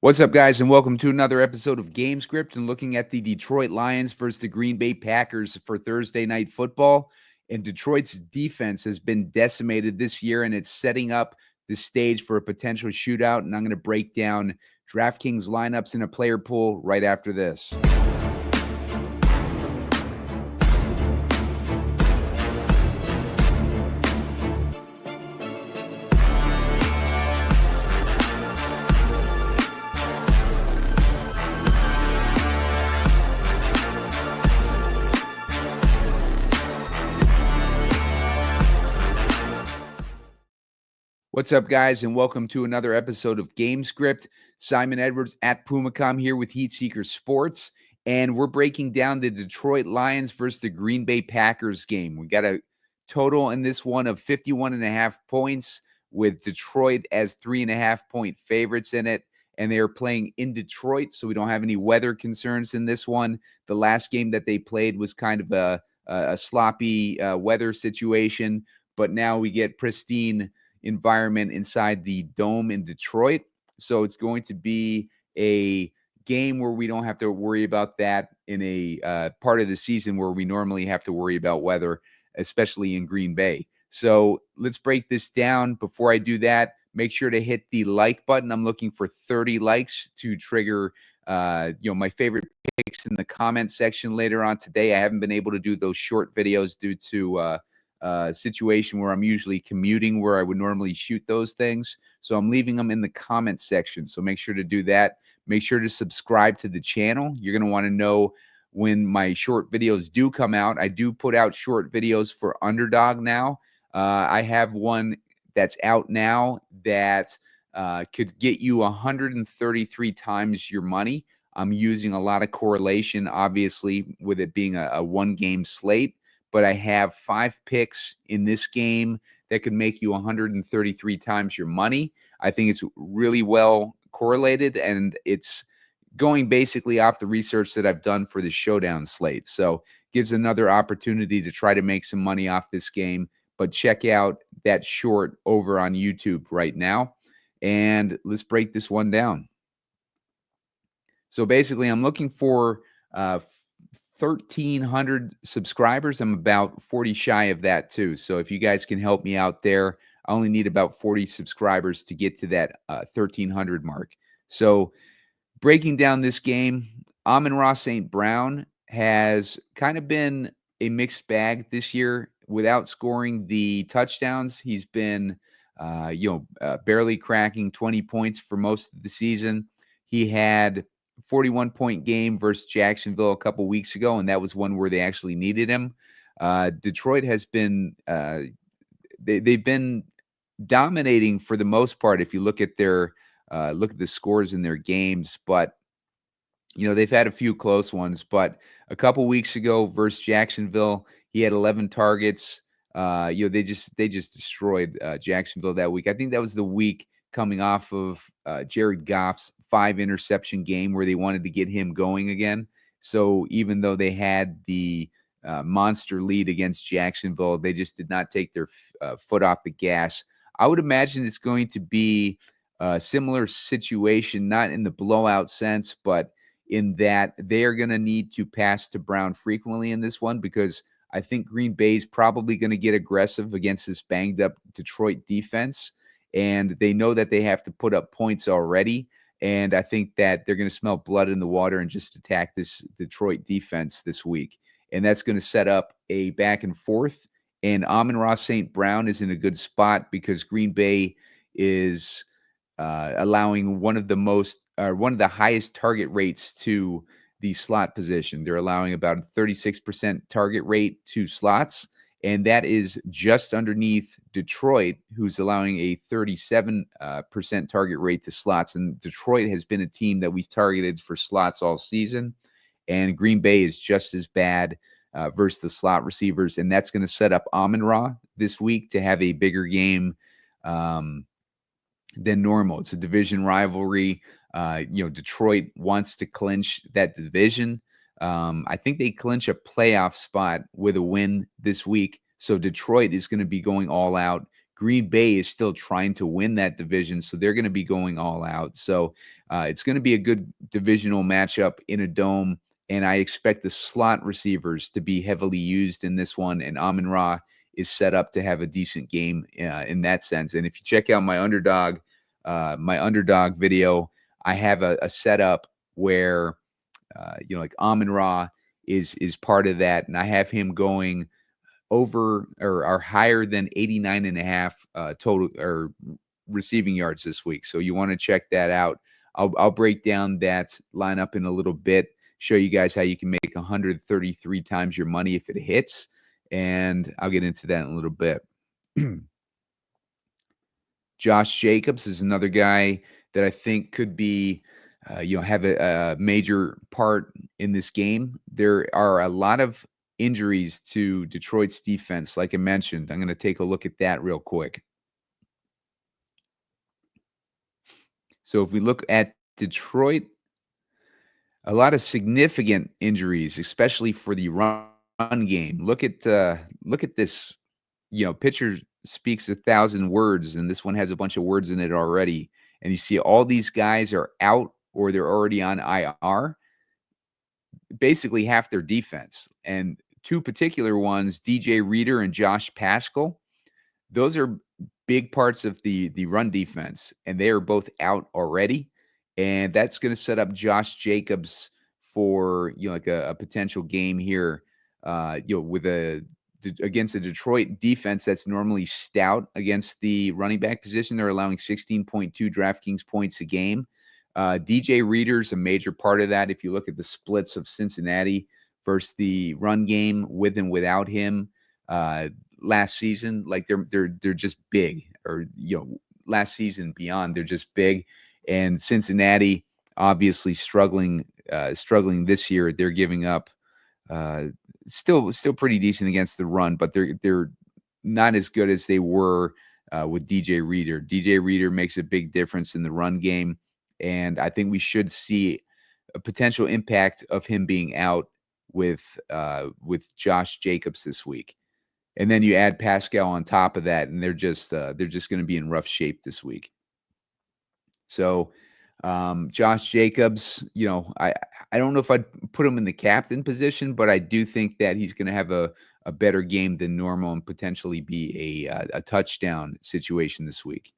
What's up, guys, and welcome to another episode of Gamescript and looking at the Detroit Lions versus the Green Bay Packers for Thursday Night Football. And Detroit's defense has been decimated this year, and it's setting up the stage for a potential shootout. And I'm going to break down DraftKings lineups in a player pool right after this. What's up, guys, and welcome to another episode of Gamescript. Simon Edwards at Pumacom here with Heat Seeker Sports, and we're breaking down the Detroit Lions versus the Green Bay Packers game. We got a total in this one of 51.5 points with Detroit as 3.5-point favorites in it, and they are playing in Detroit, so we don't have any weather concerns in this one. The last game that they played was kind of a sloppy weather situation, but now we get pristine environment inside the dome in Detroit. So it's going to be a game where we don't have to worry about that in a part of the season where we normally have to worry about weather, especially in Green Bay. So let's break this down. Before I do that, make sure to hit the like button. I'm looking for 30 likes to trigger my favorite picks in the comment section later on today. I haven't been able to do those short videos due to situation where I'm usually commuting where I would normally shoot those things. So I'm leaving them in the comment section. So make sure to do that. Make sure to subscribe to the channel. You're going to want to know when my short videos do come out. I do put out short videos for Underdog now. I have one that's out now that could get you 133 times your money. I'm using a lot of correlation, obviously, with it being a one-game slate. But I have 5 picks in this game that could make you 133 times your money. I think it's really well correlated, and it's going basically off the research that I've done for the Showdown slate. So gives another opportunity to try to make some money off this game. But check out that short over on YouTube right now. And let's break this one down. So basically, I'm looking for 1,300 subscribers. I'm about 40 shy of that too. So if you guys can help me out there, I only need about 40 subscribers to get to that 1,300 mark. So breaking down this game, Amon-Ra St Brown has kind of been a mixed bag this year without scoring the touchdowns. He's been, barely cracking 20 points for most of the season. He had 41-point game versus Jacksonville a couple weeks ago, and that was one where they actually needed him. Detroit has been they've been dominating for the most part. If you look at their look at the scores in their games, but they've had a few close ones. But a couple weeks ago versus Jacksonville, he had 11 targets. They just destroyed Jacksonville that week. I think that was the week coming off of Jared Goff's 5-interception game where they wanted to get him going again. So even though they had the monster lead against Jacksonville, they just did not take their foot off the gas. I would imagine it's going to be a similar situation, not in the blowout sense, but in that they are going to need to pass to Brown frequently in this one, because I think Green Bay is probably going to get aggressive against this banged-up Detroit defense. And they know that they have to put up points already. And I think that they're going to smell blood in the water and just attack this Detroit defense this week. And that's going to set up a back and forth. And Amon-Ra St Brown is in a good spot because Green Bay is allowing one of the highest target rates to the slot position. They're allowing about a 36% target rate to slots. And that is just underneath Detroit, who's allowing a 37% target rate to slots. And Detroit has been a team that we've targeted for slots all season. And Green Bay is just as bad versus the slot receivers. And that's going to set up Amon-Ra this week to have a bigger game than normal. It's a division rivalry. Detroit wants to clinch that division. I think they clinch a playoff spot with a win this week. So Detroit is going to be going all out. Green Bay is still trying to win that division, so they're going to be going all out. So it's going to be a good divisional matchup in a dome, and I expect the slot receivers to be heavily used in this one, and Amon-Ra is set up to have a decent game in that sense. And if you check out my underdog video, I have a setup where like Amon-Ra is part of that, and I have him going over or higher than 89.5 total or receiving yards this week. So you want to check that out. I'll break down that lineup in a little bit, show you guys how you can make 133 times your money if it hits, and I'll get into that in a little bit. Josh Jacobs is another guy that I think could be, have a major part in this game. There are a lot of injuries to Detroit's defense, like I mentioned. I'm going to take a look at that real quick. So if we look at Detroit, a lot of significant injuries, especially for the run game. Look at this. Picture speaks 1,000 words, and this one has a bunch of words in it already. And you see all these guys are out or they're already on IR. Basically half their defense. And two particular ones, DJ Reader and Josh Paschal, those are big parts of the run defense, and they are both out already. And that's going to set up Josh Jacobs for like a potential game here, with against the Detroit defense that's normally stout against the running back position. They're allowing 16.2 DraftKings points a game. DJ Reader's a major part of that. If you look at the splits of Cincinnati versus the run game with and without him last season, like they're just big, or last season beyond, they're just big. And Cincinnati obviously struggling this year. They're giving up still pretty decent against the run, but they're not as good as they were with DJ Reader. DJ Reader makes a big difference in the run game, and I think we should see a potential impact of him being out with Josh Jacobs this week. And then you add Pascal on top of that, and they're just going to be in rough shape this week. So Josh Jacobs, I don't know if I'd put him in the captain position, but I do think that he's going to have a better game than normal and potentially be a touchdown situation this week.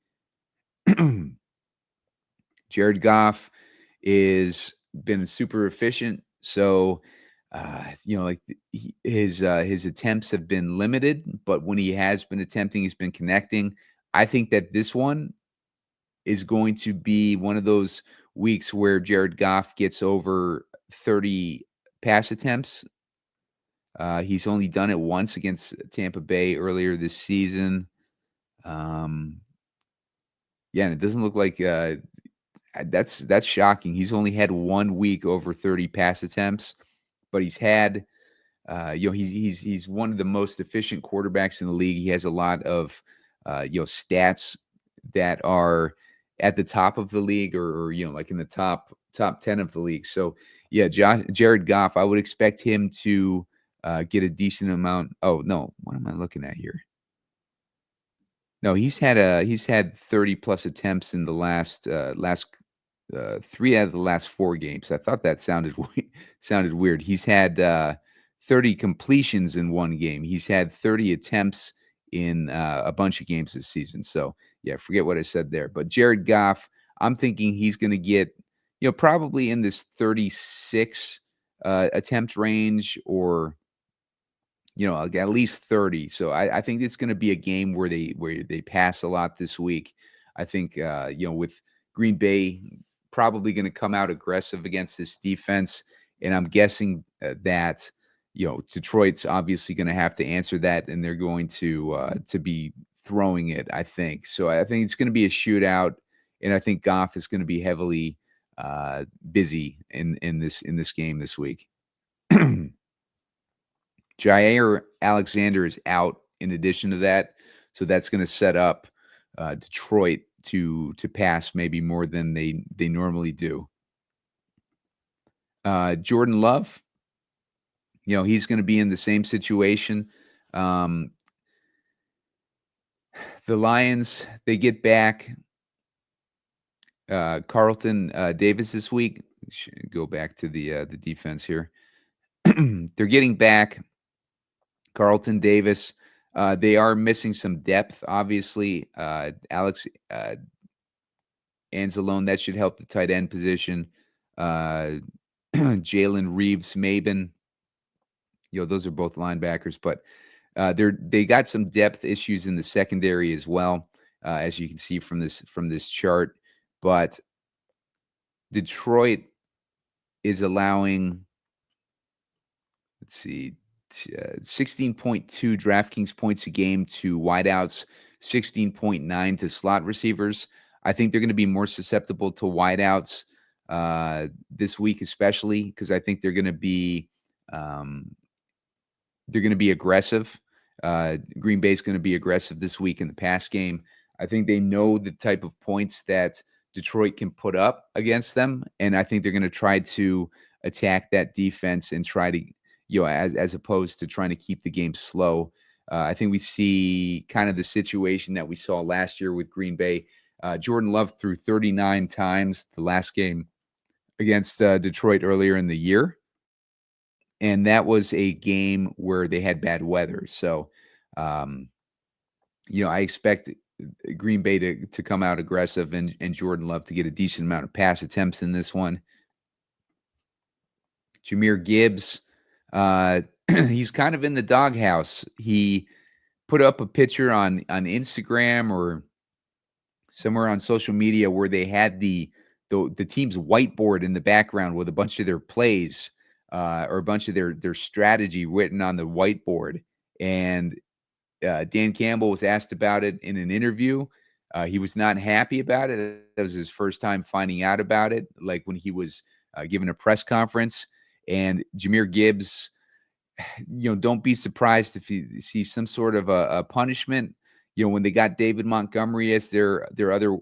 Jared Goff is been super efficient. So, his attempts have been limited, but when he has been attempting, he's been connecting. I think that this one is going to be one of those weeks where Jared Goff gets over 30 pass attempts. He's only done it once against Tampa Bay earlier this season. And it doesn't look like that's shocking. He's only had 1 week over 30 pass attempts, but he's had he's one of the most efficient quarterbacks in the league. He has a lot of stats that are at the top of the league, or like in the top 10 of the league. So Jared Goff, I would expect him to get a decent amount. Oh no, what am I looking at here? No, he's had 30 plus attempts in the last 3 out of the last 4 games. I thought that sounded weird. He's had 30 completions in 1 game. He's had 30 attempts in a bunch of games this season. So forget what I said there. But Jared Goff, I'm thinking he's going to get probably in this 36 attempt range, or at least 30. So I think it's going to be a game where they pass a lot this week. I think with Green Bay probably going to come out aggressive against this defense, and I'm guessing that Detroit's obviously going to have to answer that, and they're going to be throwing it, I think. So I think it's going to be a shootout, and I think Goff is going to be heavily busy in this game this week. Jair Alexander is out in addition to that, so that's going to set up Detroit to pass maybe more than they normally do. Jordan Love, he's going to be in the same situation. The Lions, they get back Carlton Davis this week. Should go back to the defense here. They're getting back Carlton Davis. They are missing some depth, obviously. Alex Anzalone, that should help the tight end position. Jalen Reeves-Maben, those are both linebackers, but they got some depth issues in the secondary as well, as you can see from this chart. But Detroit is allowing, let's see, 16.2 DraftKings points a game to wideouts, 16.9 to slot receivers. I think they're going to be more susceptible to wideouts this week, especially because I think they're going to be aggressive. Green Bay's going to be aggressive this week in the pass game. I think they know the type of points that Detroit can put up against them, and I think they're going to try to attack that defense and try to, as opposed to trying to keep the game slow. I think we see kind of the situation that we saw last year with Green Bay. Jordan Love threw 39 times the last game against Detroit earlier in the year. And that was a game where they had bad weather. So, I expect Green Bay to come out aggressive and Jordan Love to get a decent amount of pass attempts in this one. Jahmyr Gibbs, he's kind of in the doghouse. He put up a picture on Instagram or somewhere on social media where they had the team's whiteboard in the background with a bunch of their plays or a bunch of their strategy written on the whiteboard. And Dan Campbell was asked about it in an interview. He was not happy about it. That was his first time finding out about it, like when he was given a press conference. And Jahmyr Gibbs, don't be surprised if you see some sort of a punishment. When they got David Montgomery as their other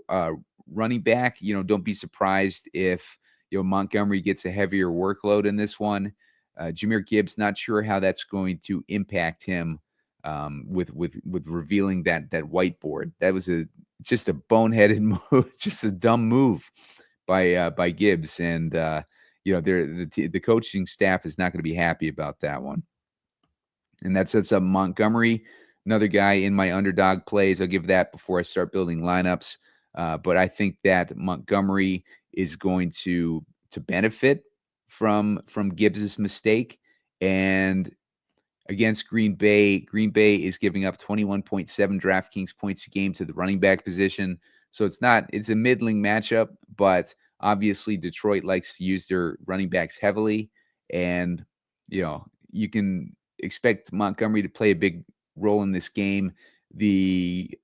running back, don't be surprised if Montgomery gets a heavier workload in this one. Jahmyr Gibbs, not sure how that's going to impact him with revealing that whiteboard. That was just a boneheaded move, just a dumb move by Gibbs, and the coaching staff is not going to be happy about that one. And that sets up Montgomery, another guy in my underdog plays. I'll give that before I start building lineups. But I think that Montgomery is going to benefit from Gibbs's mistake. And against Green Bay is giving up 21.7 DraftKings points a game to the running back position. So it's a middling matchup, but obviously Detroit likes to use their running backs heavily. And, you can expect Montgomery to play a big role in this game. He's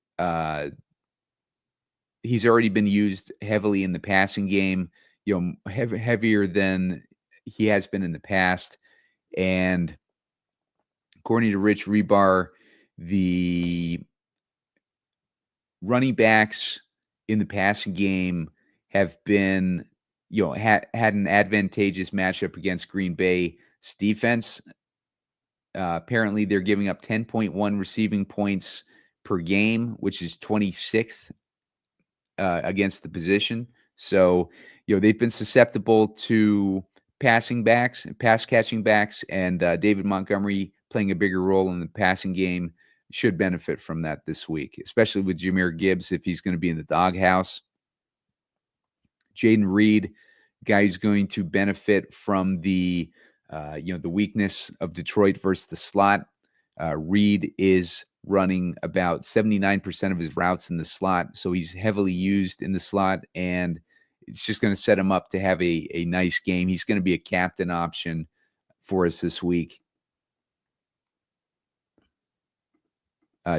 already been used heavily in the passing game, heavier than he has been in the past. And according to Rich Rebar, the running backs in the passing game have been, had an advantageous matchup against Green Bay's defense. Apparently, they're giving up 10.1 receiving points per game, which is 26th against the position. So, they've been susceptible to pass catching backs, and David Montgomery playing a bigger role in the passing game should benefit from that this week, especially with Jahmyr Gibbs if he's going to be in the doghouse. Jaden Reed, guy who's going to benefit from the weakness of Detroit versus the slot. Reed is running about 79% of his routes in the slot, so he's heavily used in the slot, and it's just going to set him up to have a nice game. He's going to be a captain option for us this week.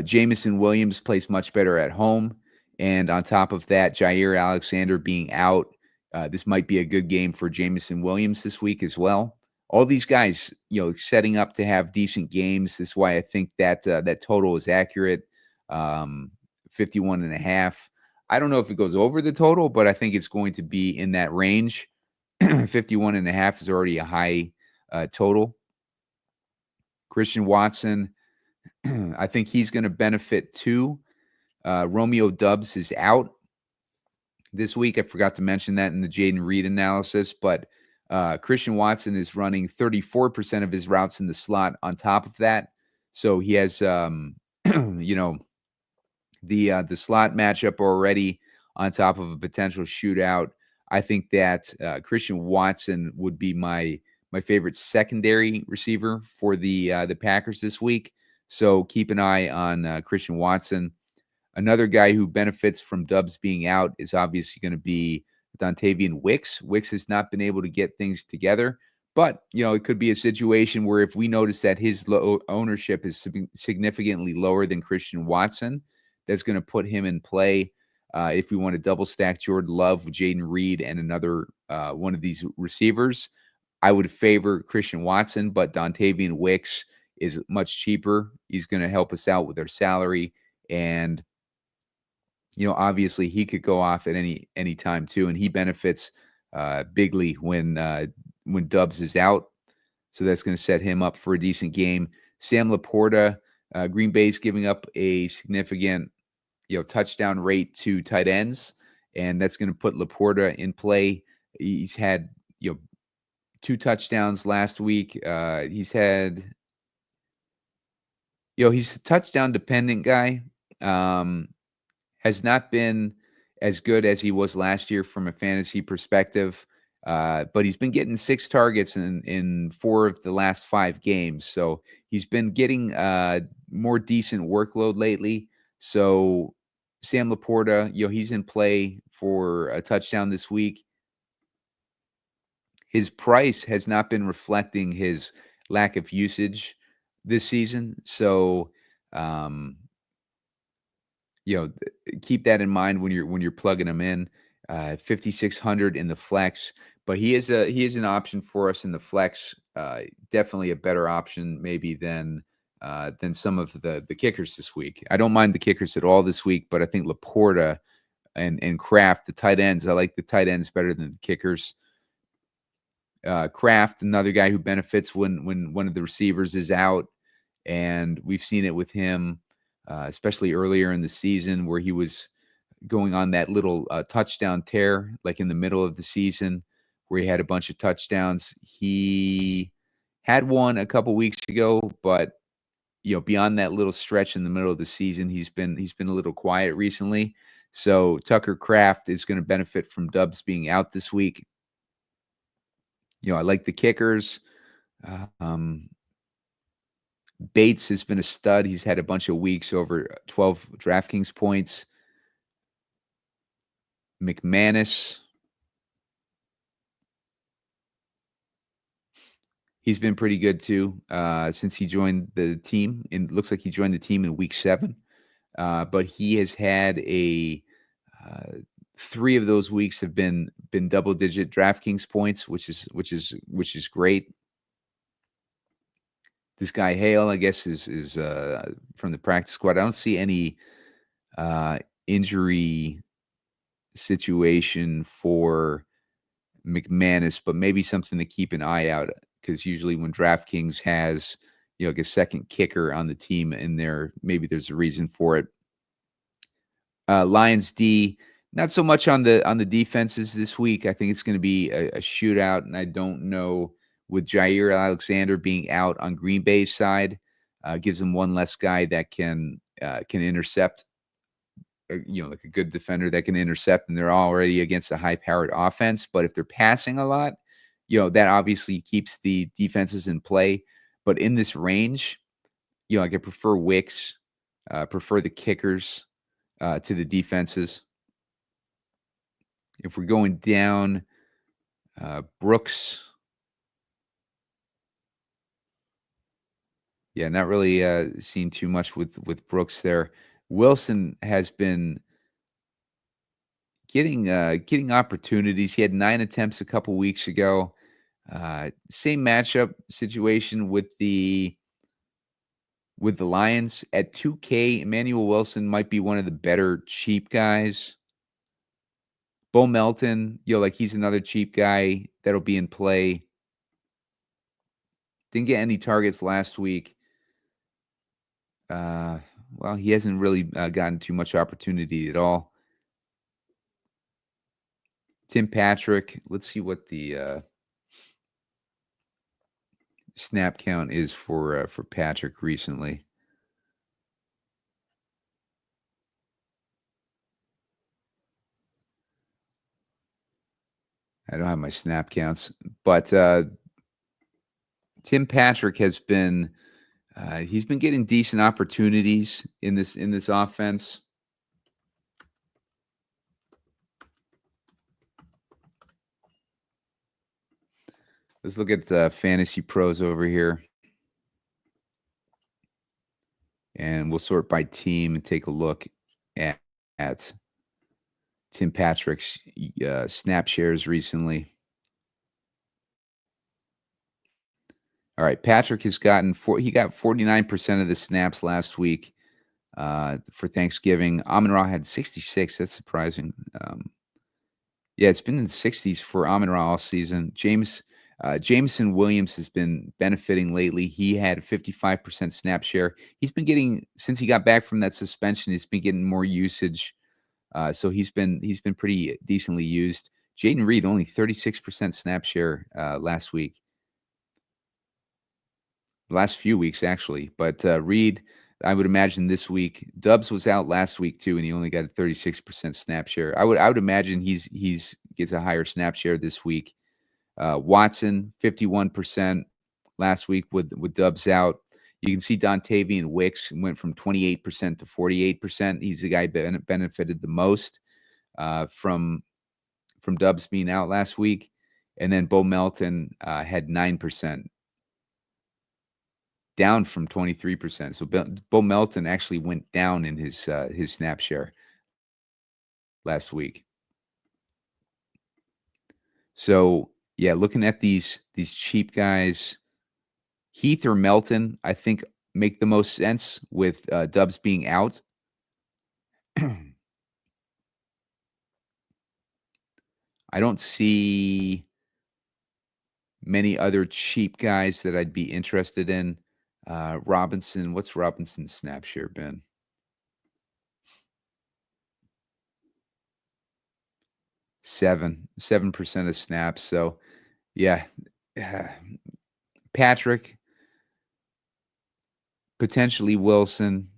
Jamison Williams plays much better at home, and on top of that, Jair Alexander being out, this might be a good game for Jamison Williams this week as well. All these guys, setting up to have decent games. This is why I think that that total is accurate, 51.5. I don't know if it goes over the total, but I think it's going to be in that range. 51.5 is already a high total. Christian Watson, I think he's going to benefit too. Romeo Dubs is out this week. I forgot to mention that in the Jaden Reed analysis, but Christian Watson is running 34% of his routes in the slot on top of that. So he has, the slot matchup already on top of a potential shootout. I think that Christian Watson would be my favorite secondary receiver for the Packers this week. So keep an eye on Christian Watson. Another guy who benefits from Dubs being out is obviously going to be Dontavian Wicks. Wicks has not been able to get things together, but it could be a situation where if we notice that his ownership is significantly lower than Christian Watson, that's going to put him in play. If we want to double stack Jordan Love with Jaden Reed and another one of these receivers, I would favor Christian Watson, but Dontavian Wicks is much cheaper. He's going to help us out with our salary, and obviously he could go off at any time too, and he benefits bigly when Dubs is out. So that's going to set him up for a decent game. Sam LaPorta, Green Bay's giving up a significant touchdown rate to tight ends, and that's going to put LaPorta in play. He's had 2 touchdowns last week. He's had he's a touchdown dependent guy. Has not been as good as he was last year from a fantasy perspective, but he's been getting 6 targets in 4 of the last 5 games. So he's been getting more decent workload lately. So Sam LaPorta, he's in play for a touchdown this week. His price has not been reflecting his lack of usage this season. So, keep that in mind when you're plugging him in. 5,600 in the flex, but he is an option for us in the flex. Definitely a better option maybe than some of the kickers this week. I don't mind the kickers at all this week, but I think LaPorta and Kraft, the tight ends, I like the tight ends better than the kickers. Kraft, another guy who benefits when one of the receivers is out, and we've seen it with him. Especially earlier in the season where he was going on that little touchdown tear, like in the middle of the season where he had a bunch of touchdowns. He had one a couple weeks ago, but beyond that little stretch in the middle of the season, he's been a little quiet recently. So Tucker Kraft is going to benefit from Dubs being out this week. I like the kickers. Bates has been a stud. He's had a bunch of weeks over 12 DraftKings points. McManus, he's been pretty good too since he joined the team. And looks like he joined the team in week 7. But he has had 3 of those weeks have been double-digit DraftKings points, which is great. This guy Hale, I guess, is from the practice squad. I don't see any injury situation for McManus, but maybe something to keep an eye out, because usually when DraftKings has like a second kicker on the team in there, maybe there's a reason for it. Lions D, not so much on the defenses this week. I think it's going to be a shootout, and I don't know, with Jair Alexander being out on Green Bay's side, gives them one less guy that can intercept. Like a good defender that can intercept, and they're already against a high-powered offense. But if they're passing a lot, that obviously keeps the defenses in play. But in this range, I could prefer Wicks, prefer the kickers to the defenses. If we're going down, Brooks, not really seeing too much with Brooks there. Wilson has been getting opportunities. He had 9 attempts a couple weeks ago. Same matchup situation with the Lions at 2K. Emmanuel Wilson might be one of the better cheap guys. Bo Melton, he's another cheap guy that'll be in play. Didn't get any targets last week. well, he hasn't really gotten too much opportunity at all. Tim Patrick, let's see what the snap count is for Patrick recently. I don't have my snap counts, but Tim Patrick has been he's been getting decent opportunities in this offense. Let's look at Fantasy Pros over here, and we'll sort by team and take a look at Tim Patrick's snap shares recently. All right, Patrick has gotten he got 49% of the snaps last week for Thanksgiving. Amon-Ra had 66. That's surprising. Yeah, it's been in the 60s for Amon-Ra all season. Jameson Williams has been benefiting lately. He had 55% snap share. He's been getting, since he got back from that suspension, he's been getting more usage. So he's been pretty decently used. Jaden Reed only 36% snap share last week. Last few weeks actually, but Reed, I would imagine this week. Dubs was out last week too, and he only got a 36% snap share. I would imagine he's gets a higher snap share this week. Watson 51% last week with Dubs out. You can see Dontavian Wicks went from 28% to 48%. He's the guy benefited the most from Dubs being out last week, and then Bo Melton had 9%. Down from 23%. So Bo Melton actually went down in his snap share last week. So yeah, looking at these cheap guys, Heath or Melton, I think make the most sense with Dubs being out. I don't see many other cheap guys that I'd be interested in. Robinson, what's Robinson's snap share been? 7% of snaps. So yeah, Patrick, potentially Wilson,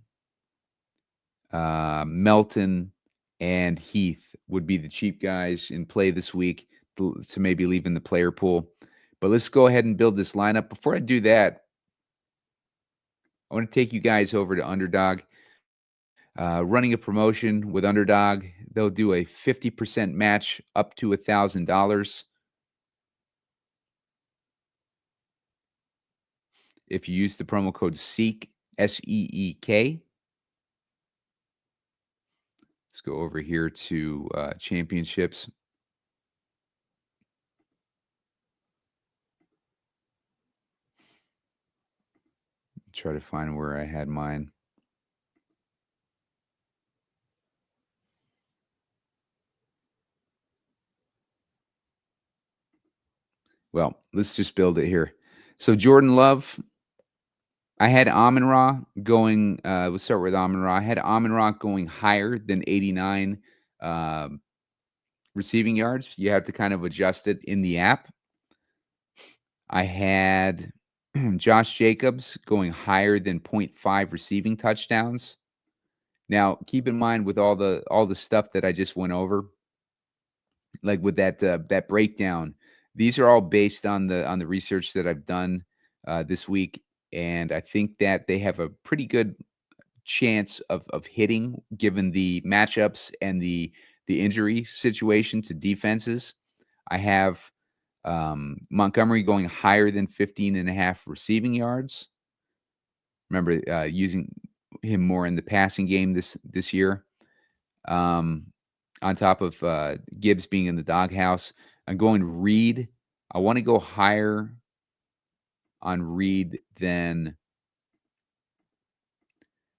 Melton, and Heath would be the cheap guys in play this week to maybe leave in the player pool. But let's go ahead and build this lineup. Before I do that, I want to take you guys over to Underdog. Running a promotion with Underdog, they'll do a 50% match up to $1,000 if you use the promo code SEEK, SEEK. Let's go over here to championships. Try to find where I had mine. Well, let's just build it here. So Jordan Love, I had Amon-Ra going. Let's start with Amon-Ra. I had Amon-Ra going higher than 89 receiving yards. You have to kind of adjust it in the app. I had Josh Jacobs going higher than 0.5 receiving touchdowns. Now, keep in mind with all the stuff that I just went over, like with that breakdown, these are all based on the research that I've done this week, and I think that they have a pretty good chance of hitting given the matchups and the injury situation to defenses. I have Montgomery going higher than 15.5 receiving yards. Remember using him more in the passing game this year. On top of Gibbs being in the doghouse, I'm going Reed. I want to go higher on Reed than.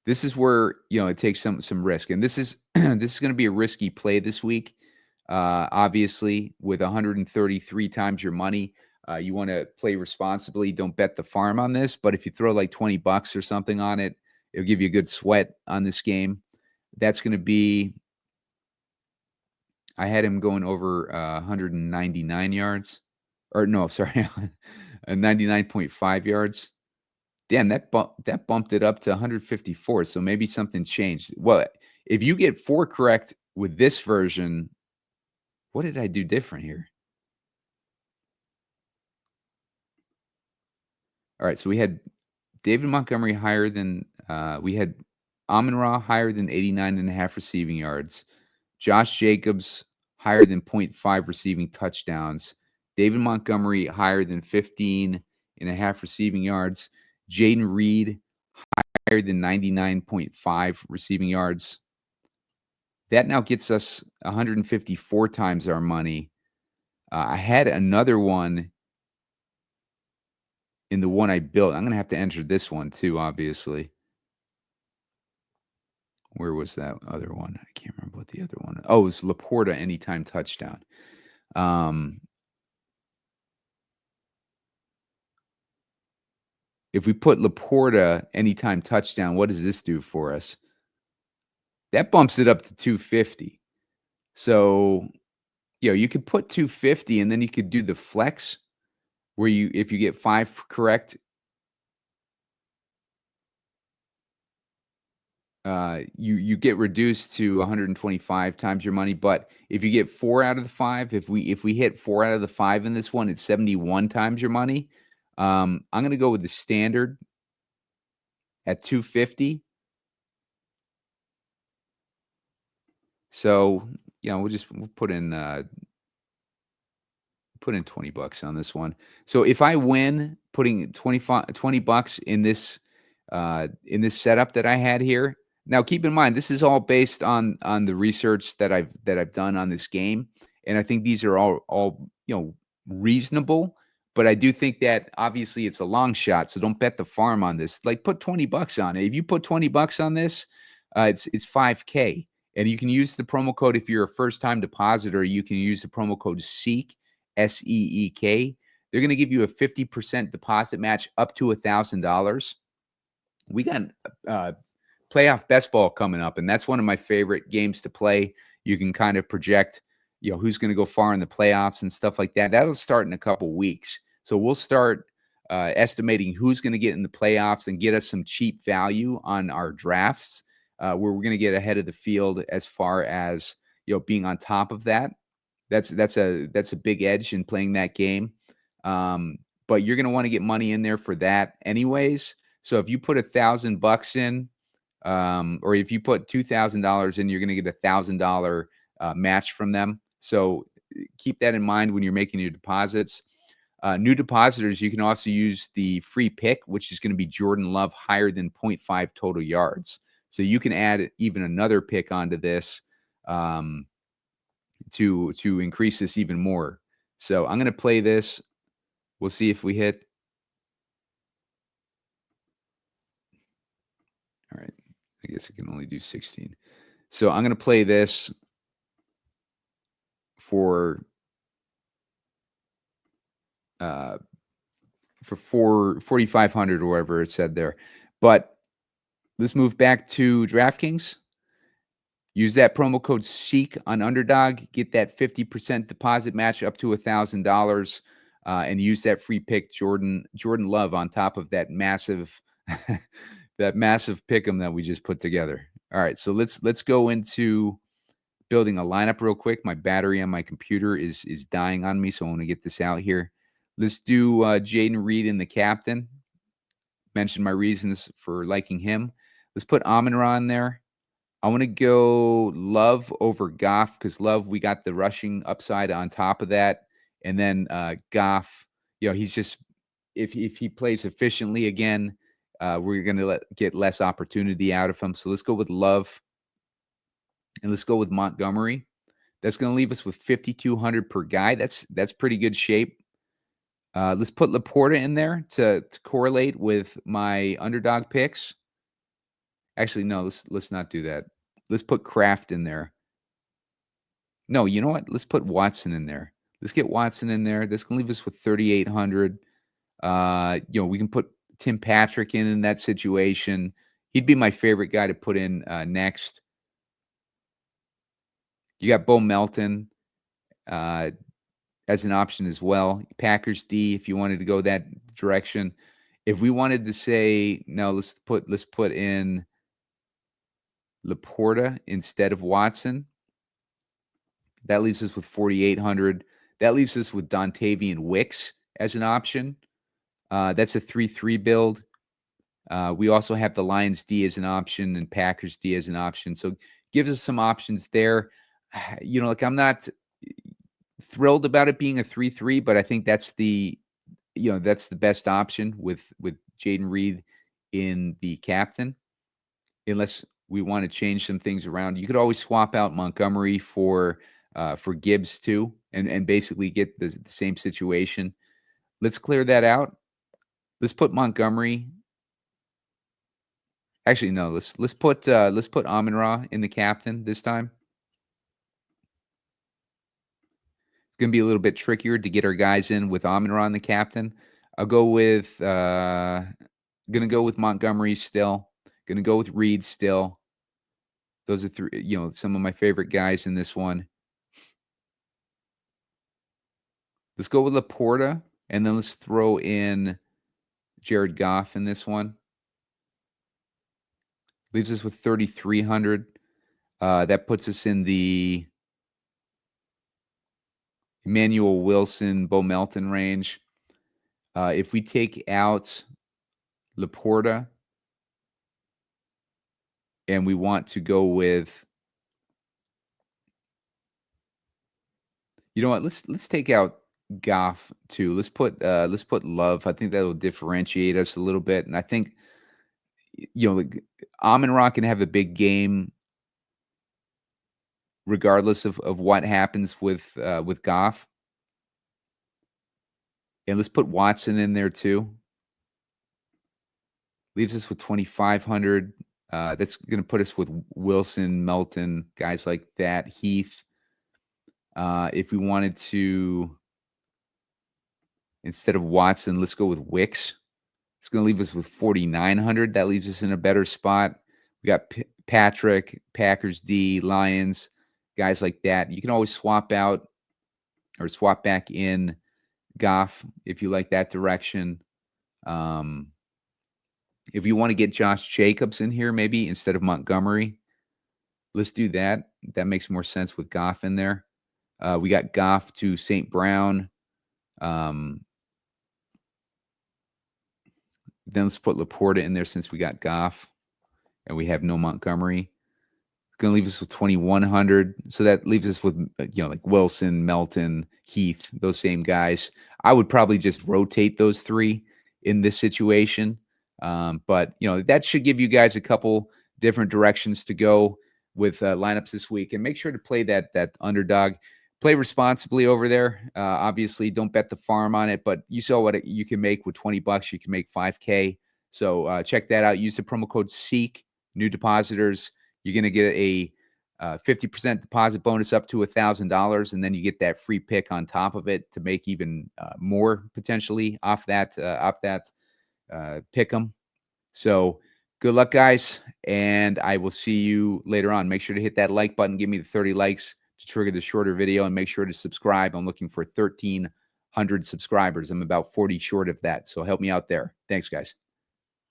This is where it takes some risk, and this is this is going to be a risky play this week. Obviously, with 133 times your money, you want to play responsibly. Don't bet the farm on this, but if you throw like $20 or something on it, It'll give you a good sweat on this game. That's going to be, I had him going over 199 yards. Or no, sorry, 99.5 yards. Damn, that bumped it up to 154, so maybe something changed. Well, if you get 4 correct with this version, what did I do different here? All right, so we had David Montgomery higher than we had Amon-Ra higher than 89.5 receiving yards. Josh Jacobs higher than .5 receiving touchdowns. David Montgomery higher than 15.5 receiving yards. Jaden Reed higher than 99.5 receiving yards. That now gets us 154 times our money. I had another one in the one I built. I'm going to have to enter this one too, obviously. Where was that other one? I can't remember what the other one. Oh, it was LaPorta anytime touchdown. If we put LaPorta anytime touchdown, what does this do for us? That bumps it up to 250. So, you could put 250 and then you could do the flex where if you get 5 correct, you get reduced to 125 times your money. But if you get 4 out of the 5, if we hit 4 out of the 5 in this one, it's 71 times your money. I'm going to go with the standard at 250. So, we'll put in $20 on this one. So if I win, putting $20 in this setup that I had here. Now, keep in mind, this is all based on the research that I've done on this game, and I think these are all reasonable. But I do think that obviously it's a long shot, so don't bet the farm on this. Like, put $20 on it. If you put $20 on this, it's $5K, and you can use the promo code if you're a first time depositor. You can use the promo code SEEK, SEEK. They're going to give you a 50% deposit match up to $1,000. We got playoff best ball coming up, and that's one of my favorite games to play. You can kind of project, who's going to go far in the playoffs and stuff like that. That'll start in a couple weeks. So we'll start estimating who's going to get in the playoffs and get us some cheap value on our drafts, where we're going to get ahead of the field as far as being on top of that. That's a big edge in playing that game. But you're going to want to get money in there for that anyways. So if you put $1,000 in, or if you put $2,000 in, you're going to get $1,000 match from them. So keep that in mind when you're making your deposits. New depositors, you can also use the free pick, which is going to be Jordan Love higher than 0.5 total yards. So you can add even another pick onto this to increase this even more. So I'm going to play this. We'll see if we hit. All right. I guess I can only do 16. So I'm going to play this for 4,500 or whatever it said there. But let's move back to DraftKings. Use that promo code SEEK on Underdog. Get that 50% deposit match up to $1,000, and use that free pick Jordan Love on top of that massive that massive pick'em that we just put together. All right, so let's go into building a lineup real quick. My battery on my computer is dying on me, so I want to get this out here. Let's do Jaden Reed in the captain. Mention my reasons for liking him. Let's put Amon-Ra in there. I want to go Love over Goff because Love, we got the rushing upside on top of that. And then Goff, he's just, if he plays efficiently again, we're going to get less opportunity out of him. So let's go with Love. And let's go with Montgomery. That's going to leave us with 5,200 per guy. That's pretty good shape. Let's put LaPorta in there to correlate with my underdog picks. Actually, no, let's not do that. Let's put Kraft in there. No, you know what? Let's put Watson in there. Let's get Watson in there. That's going to leave us with 3,800. We can put Tim Patrick in that situation. He'd be my favorite guy to put in next. You got Bo Melton as an option as well. Packers D, if you wanted to go that direction. If we wanted to say no, let's put in LaPorta instead of Watson. That leaves us with 4,800. That leaves us with Dontavian Wicks as an option. That's a 3-3 build. We also have the Lions D as an option and Packers D as an option. So gives us some options there. Like I'm not thrilled about it being a 3-3, but I think that's the best option with Jaden Reed in the captain. Unless we want to change some things around, you could always swap out Montgomery for Gibbs too, and basically get the same situation. Let's clear that out. Let's put Montgomery. Actually, no. Let's put Amon-Ra in the captain this time. It's gonna be a little bit trickier to get our guys in with Amon-Ra in the captain. I'll go with gonna go with Montgomery still. Gonna go with Reed still. Those are three, some of my favorite guys in this one. Let's go with LaPorta, and then let's throw in Jared Goff in this one. Leaves us with 3,300. That puts us in the Emmanuel Wilson, Bo Melton range. If we take out LaPorta and we want to go with, you know what? Let's take out Goff too. Let's put Love. I think that will differentiate us a little bit, and I think like Amon-Ra can have a big game regardless of what happens with Goff. And let's put Watson in there too. Leaves us with 2,500. That's going to put us with Wilson, Melton, guys like that. Heath. If we wanted to, instead of Watson, let's go with Wicks. It's going to leave us with 4,900. That leaves us in a better spot. We got Patrick, Packers D, Lions, guys like that. You can always swap out or swap back in Goff if you like that direction. If you want to get Josh Jacobs in here, maybe instead of Montgomery, let's do that. That makes more sense with Goff in there. We got Goff to St. Brown. Then let's put LaPorta in there since we got Goff and we have no Montgomery. It's going to leave us with 2,100. So that leaves us with, like Wilson, Melton, Heath, those same guys. I would probably just rotate those three in this situation. But, that should give you guys a couple different directions to go with lineups this week. And make sure to play that underdog. Play responsibly over there. Obviously, don't bet the farm on it, but you saw what you can make with $20. You can make $5K. So check that out. Use the promo code SEEK, new depositors. You're going to get a 50% deposit bonus up to $1,000, and then you get that free pick on top of it to make even more potentially off that pick 'em. So good luck, guys, and I will see you later on. Make sure to hit that like button. Give me the 30 likes to trigger the shorter video, and make sure to subscribe. I'm looking for 1,300 subscribers. I'm about 40 short of that, so help me out there. Thanks, guys.